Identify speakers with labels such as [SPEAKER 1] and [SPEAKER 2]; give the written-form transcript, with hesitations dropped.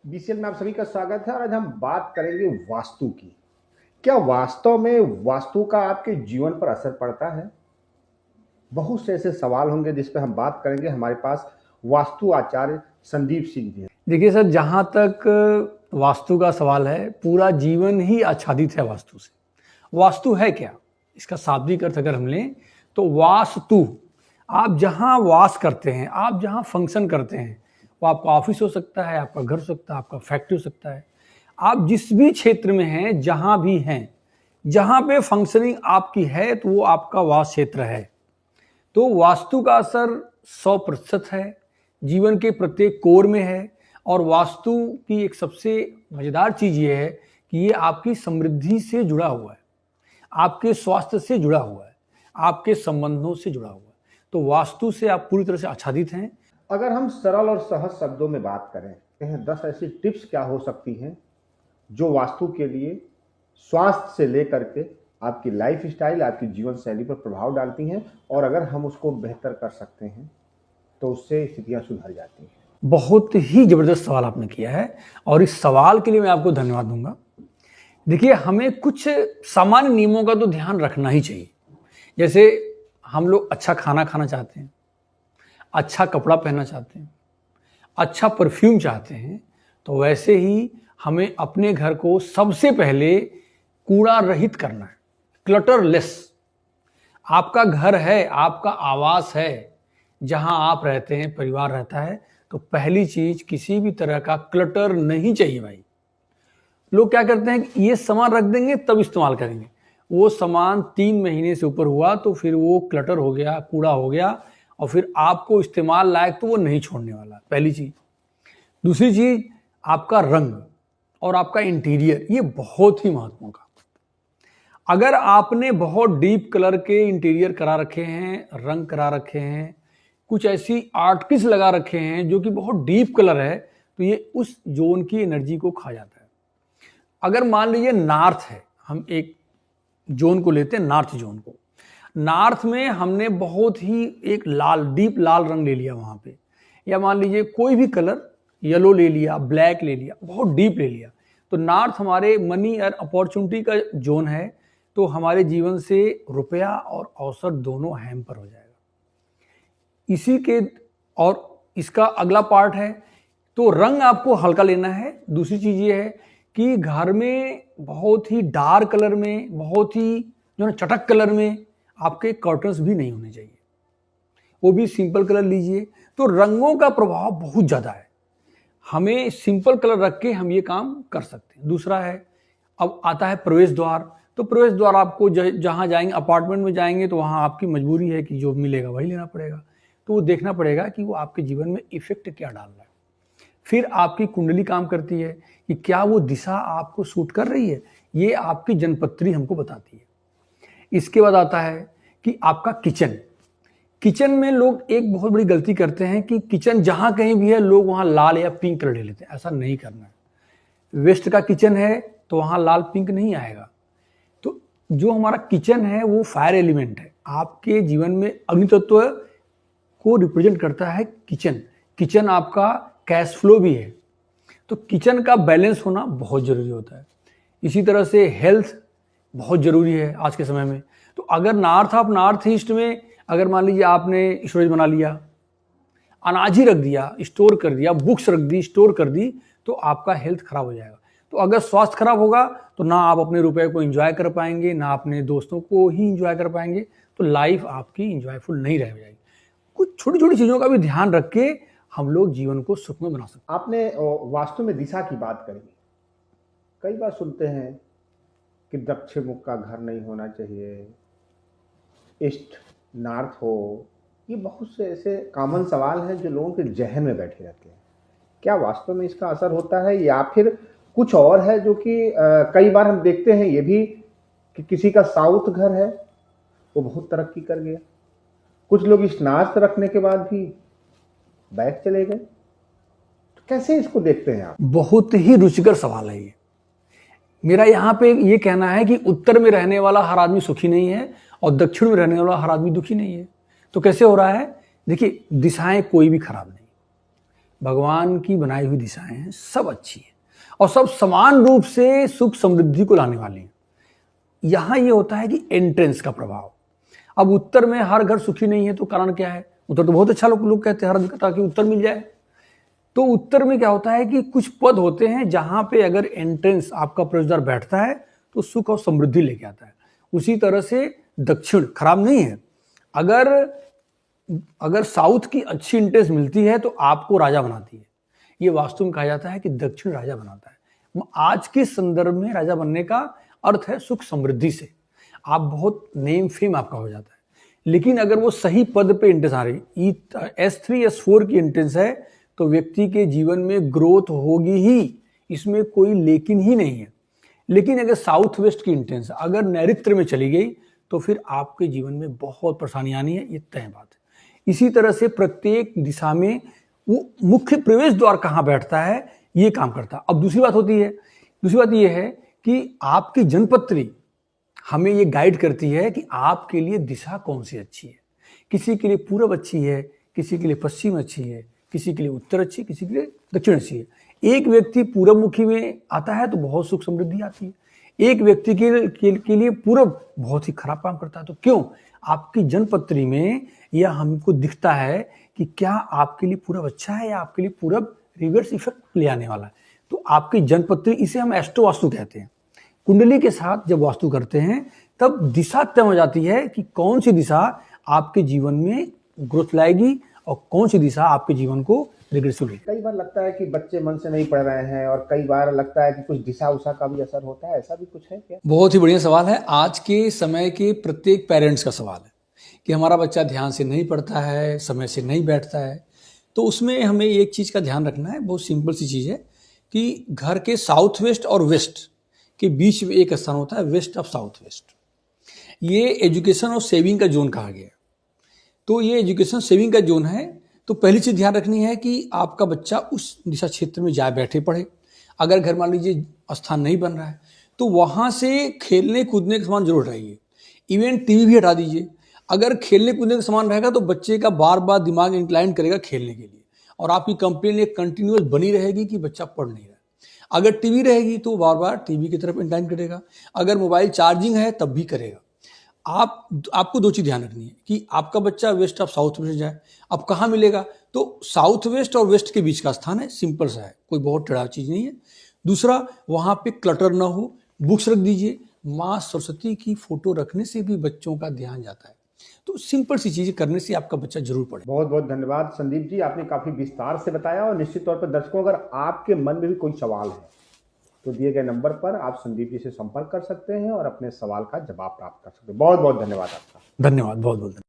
[SPEAKER 1] BCL में आप सभी का स्वागत है और आज हम बात करेंगे वास्तु की। क्या वास्तव में वास्तु का आपके जीवन पर असर पड़ता है? बहुत से ऐसे सवाल होंगे जिस पे हम बात करेंगे। हमारे पास वास्तु आचार्य संदीप सिंह जी हैं।
[SPEAKER 2] देखिए सर, जहाँ तक वास्तु का सवाल है, पूरा जीवन ही आच्छादित है वास्तु से। वास्तु है क्या? इसका शाब्दिक अर्थ अगर हम लें तो वास्तु, आप जहाँ वास करते हैं, आप जहाँ फंक्शन करते हैं, वो आपका ऑफिस हो सकता है, आपका घर हो सकता है, आपका फैक्ट्री हो सकता है। आप जिस भी क्षेत्र में हैं, जहाँ भी हैं, जहाँ पे फंक्शनिंग आपकी है, तो वो आपका वास क्षेत्र है। तो वास्तु का असर 100% है, जीवन के प्रत्येक कोर में है। और वास्तु की एक सबसे मज़ेदार चीज़ ये है कि ये आपकी समृद्धि से जुड़ा हुआ है, आपके स्वास्थ्य से जुड़ा हुआ है, आपके संबंधों से जुड़ा हुआ है। तो वास्तु से आप पूरी तरह से आच्छादित हैं।
[SPEAKER 1] अगर हम सरल और सहज शब्दों में बात करें, कहें 10 ऐसी टिप्स क्या हो सकती हैं जो वास्तु के लिए स्वास्थ्य से लेकर के आपकी लाइफ स्टाइल, आपकी जीवन शैली पर प्रभाव डालती हैं, और अगर हम उसको बेहतर कर सकते हैं तो उससे स्थितियां सुधर जाती हैं।
[SPEAKER 2] बहुत ही ज़बरदस्त सवाल आपने किया है और इस सवाल के लिए मैं आपको धन्यवाद दूंगा। देखिए, हमें कुछ सामान्य नियमों का तो ध्यान रखना ही चाहिए। जैसे हम लोग अच्छा खाना खाना चाहते हैं, अच्छा कपड़ा पहनना चाहते हैं, अच्छा परफ्यूम चाहते हैं, तो वैसे ही हमें अपने घर को सबसे पहले कूड़ा रहित करना है, क्लटरलेस। आपका घर है, आपका आवास है, जहां आप रहते हैं, परिवार रहता है, तो पहली चीज किसी भी तरह का क्लटर नहीं चाहिए भाई। लोग क्या करते हैं कि ये सामान रख देंगे तब इस्तेमाल करेंगे, वो सामान 3 महीने से ऊपर हुआ तो फिर वो क्लटर हो गया, कूड़ा हो गया, और फिर आपको इस्तेमाल लायक तो वो नहीं छोड़ने वाला। पहली चीज। दूसरी चीज, आपका रंग और आपका इंटीरियर, ये बहुत ही महत्वपूर्ण काम। अगर आपने बहुत डीप कलर के इंटीरियर करा रखे हैं, रंग करा रखे हैं, कुछ ऐसी आर्टिस्ट लगा रखे हैं जो कि बहुत डीप कलर है, तो ये उस जोन की एनर्जी को खा जाता है। अगर मान लीजिए नॉर्थ है, हम एक जोन को लेते हैं, नॉर्थ जोन को। नॉर्थ में हमने बहुत ही एक लाल, डीप लाल रंग ले लिया वहां पे, या मान लीजिए कोई भी कलर, येलो ले लिया, ब्लैक ले लिया, बहुत डीप ले लिया, तो नॉर्थ हमारे मनी और अपॉर्चुनिटी का जोन है। तो हमारे जीवन से रुपया और अवसर दोनों हैम्पर हो जाएगा। इसी के और इसका अगला पार्ट है, तो रंग आपको हल्का लेना है। दूसरी चीज ये है कि घर में बहुत ही डार्क कलर में, बहुत ही जो ना चटक कलर में आपके कर्टन्स भी नहीं होने चाहिए, वो भी सिंपल कलर लीजिए। तो रंगों का प्रभाव बहुत ज्यादा है, हमें सिंपल कलर रख के हम ये काम कर सकते हैं। दूसरा है, अब आता है प्रवेश द्वार। तो प्रवेश द्वार आपको जहां जाएंगे, अपार्टमेंट में जाएंगे, तो वहां आपकी मजबूरी है कि जो मिलेगा वही लेना पड़ेगा। तो वो देखना पड़ेगा कि वो आपके जीवन में इफेक्ट क्या डाल रहा है। फिर आपकी कुंडली काम करती है कि क्या वो दिशा आपको सूट कर रही है, ये आपकी जनपत्री हमको बताती है। इसके बाद आता है कि आपका किचन। किचन में लोग एक बहुत बड़ी गलती करते हैं कि किचन जहां कहीं भी है, लोग वहां लाल या पिंक कलर ले लेते हैं। ऐसा नहीं करना है। वेस्ट का किचन है तो वहां लाल पिंक नहीं आएगा। तो जो हमारा किचन है वो फायर एलिमेंट है, आपके जीवन में अग्नि तत्व को रिप्रेजेंट करता है किचन। किचन आपका कैश फ्लो भी है, तो किचन का बैलेंस होना बहुत जरूरी होता है। इसी तरह से हेल्थ बहुत जरूरी है आज के समय में। तो अगर नॉर्थ ईस्ट में अगर मान लीजिए आपने स्टोरेज बना लिया, अनाज ही रख दिया, स्टोर कर दिया, बुक्स रख दी, स्टोर कर दी, तो आपका हेल्थ खराब हो जाएगा। तो अगर स्वास्थ्य खराब होगा तो ना आप अपने रुपए को एंजॉय कर पाएंगे, ना अपने दोस्तों को ही एंजॉय कर पाएंगे, तो लाइफ आपकी एंजॉयफुल नहीं रह जाएगी। कुछ छोटी छोटी चीजों का भी ध्यान रख के हम लोग जीवन को सुखमय बना सकते हैं।
[SPEAKER 1] आपने वास्तु में दिशा की बात करी। कई बार सुनते हैं कि दक्षिण मुख का घर नहीं होना चाहिए, ईस्ट नॉर्थ हो। ये बहुत से ऐसे कॉमन सवाल हैं जो लोगों के जहन में बैठे रहते हैं। क्या वास्तव में इसका असर होता है, या फिर कुछ और है जो कि कई बार हम देखते हैं ये भी कि किसी का साउथ घर है, वो बहुत तरक्की कर गया, कुछ लोग इस नाच रखने के बाद भी बैठ चले गए। तो कैसे इसको देखते हैं आप?
[SPEAKER 2] बहुत ही रुचिकर सवाल है ये। मेरा यहाँ पे ये कहना है कि उत्तर में रहने वाला हर आदमी सुखी नहीं है और दक्षिण में रहने वाला हर आदमी दुखी नहीं है। तो कैसे हो रहा है? देखिए, दिशाएं कोई भी खराब नहीं। भगवान की बनाई हुई दिशाएं हैं, सब अच्छी हैं और सब समान रूप से सुख समृद्धि को लाने वाली हैं। यहां ये होता है कि एंट्रेंस का प्रभाव। अब उत्तर में हर घर सुखी नहीं है, तो कारण क्या है? उत्तर तो बहुत अच्छा लोग कहते हैं, हर कहता कि उत्तर मिल जाए। तो उत्तर में क्या होता है कि कुछ पद होते हैं जहां पे अगर एंट्रेंस आपका प्रवेशद्वार बैठता है तो सुख और समृद्धि लेके आता है। उसी तरह से दक्षिण खराब नहीं है। अगर साउथ की अच्छी एंट्रेंस मिलती है तो आपको राजा बनाती है। ये वास्तु में कहा जाता है कि दक्षिण राजा बनाता है। आज के संदर्भ में राजा बनने का अर्थ है सुख समृद्धि से, आप बहुत नेम फेम आपका हो जाता है। लेकिन अगर वो सही पद पे एंट्रेंस आ रही, S3 S4 की एंट्रेंस है तो व्यक्ति के जीवन में ग्रोथ होगी ही, इसमें कोई लेकिन ही नहीं है। लेकिन अगर साउथ वेस्ट की एंट्रेंस अगर नैऋत्य में चली गई तो फिर आपके जीवन में बहुत परेशानी आनी है, ये तय बात है। इसी तरह से प्रत्येक दिशा में वो मुख्य प्रवेश द्वार कहाँ बैठता है ये काम करता है। अब दूसरी बात ये है कि आपकी जन्मपत्री हमें ये गाइड करती है कि आपके लिए दिशा कौन सी अच्छी है। किसी के लिए पूर्व अच्छी है, किसी के लिए पश्चिम अच्छी है, किसी के लिए उत्तर अच्छी है, किसी के लिए दक्षिण अच्छी है। एक व्यक्ति पूर्वमुखी में आता है तो बहुत सुख समृद्धि आती है, एक व्यक्ति के लिए पूर्व बहुत ही खराब काम करता है। तो क्यों? आपकी जन्मपत्री में यह हमको दिखता है कि क्या आपके लिए पूर्व अच्छा है या आपके लिए पूर्व रिवर्स इफेक्ट ले आने वाला है। तो आपकी जन्मपत्री, इसे हम एस्ट्रो वास्तु कहते हैं। कुंडली के साथ जब वास्तु करते हैं तब दिशा तय हो जाती है कि कौन सी दिशा आपके जीवन में ग्रोथ लाएगी और कौन सी दिशा आपके जीवन को रिग्रेसिव लेगी।
[SPEAKER 1] कई बार लगता है कि बच्चे मन से नहीं पढ़ रहे हैं और कई बार लगता है कि कुछ दिशा उषा का भी असर होता है, ऐसा भी कुछ है क्या?
[SPEAKER 2] बहुत ही बढ़िया सवाल है। आज के समय के प्रत्येक पेरेंट्स का सवाल है कि हमारा बच्चा ध्यान से नहीं पढ़ता है, समय से नहीं बैठता है। तो उसमें हमें एक चीज़ का ध्यान रखना है, बहुत सिंपल सी चीज़ है कि घर के साउथ वेस्ट और वेस्ट के बीच में एक स्थान होता है, वेस्ट ऑफ साउथ वेस्ट। ये एजुकेशन और सेविंग का जोन कहा गया है। तो ये एजुकेशन सेविंग का जोन है। तो पहली चीज़ ध्यान रखनी है कि आपका बच्चा उस दिशा क्षेत्र में जाए बैठे पढ़े। अगर घर मान लीजिए स्थान नहीं बन रहा है तो वहाँ से खेलने कूदने का सामान जरूर रहिए। इवन टीवी भी हटा दीजिए। अगर खेलने कूदने का सामान रहेगा तो बच्चे का बार बार दिमाग इंक्लाइन करेगा खेलने के लिए और आपकी कंप्लेन एक कंटिन्यूअस बनी रहेगी कि बच्चा पढ़ नहीं रहा। अगर टीवी रहेगी तो बार बार टीवी की तरफ इंक्लाइन करेगा। अगर मोबाइल चार्जिंग है तब भी करेगा। आपको दो चीज़ ध्यान रखनी है कि आपका बच्चा वेस्ट ऑफ साउथ वेस्ट जाए। अब कहाँ मिलेगा? तो साउथ वेस्ट और वेस्ट के बीच का स्थान है, सिंपल सा है, कोई बहुत टेढ़ा चीज़ नहीं है। दूसरा, वहाँ पे क्लटर ना हो, बुक्स रख दीजिए। माँ सरस्वती की फोटो रखने से भी बच्चों का ध्यान जाता है। तो सिंपल सी चीज़ें करने से आपका बच्चा जरूर पढ़े।
[SPEAKER 1] बहुत बहुत धन्यवाद संदीप जी, आपने काफ़ी विस्तार से बताया। और निश्चित तौर पर दर्शकों, अगर आपके मन में भी कोई सवाल है तो दिए गए नंबर पर आप संदीप जी से संपर्क कर सकते हैं और अपने सवाल का जवाब प्राप्त कर सकते हैं। बहुत बहुत धन्यवाद आपका।
[SPEAKER 2] धन्यवाद, बहुत बहुत।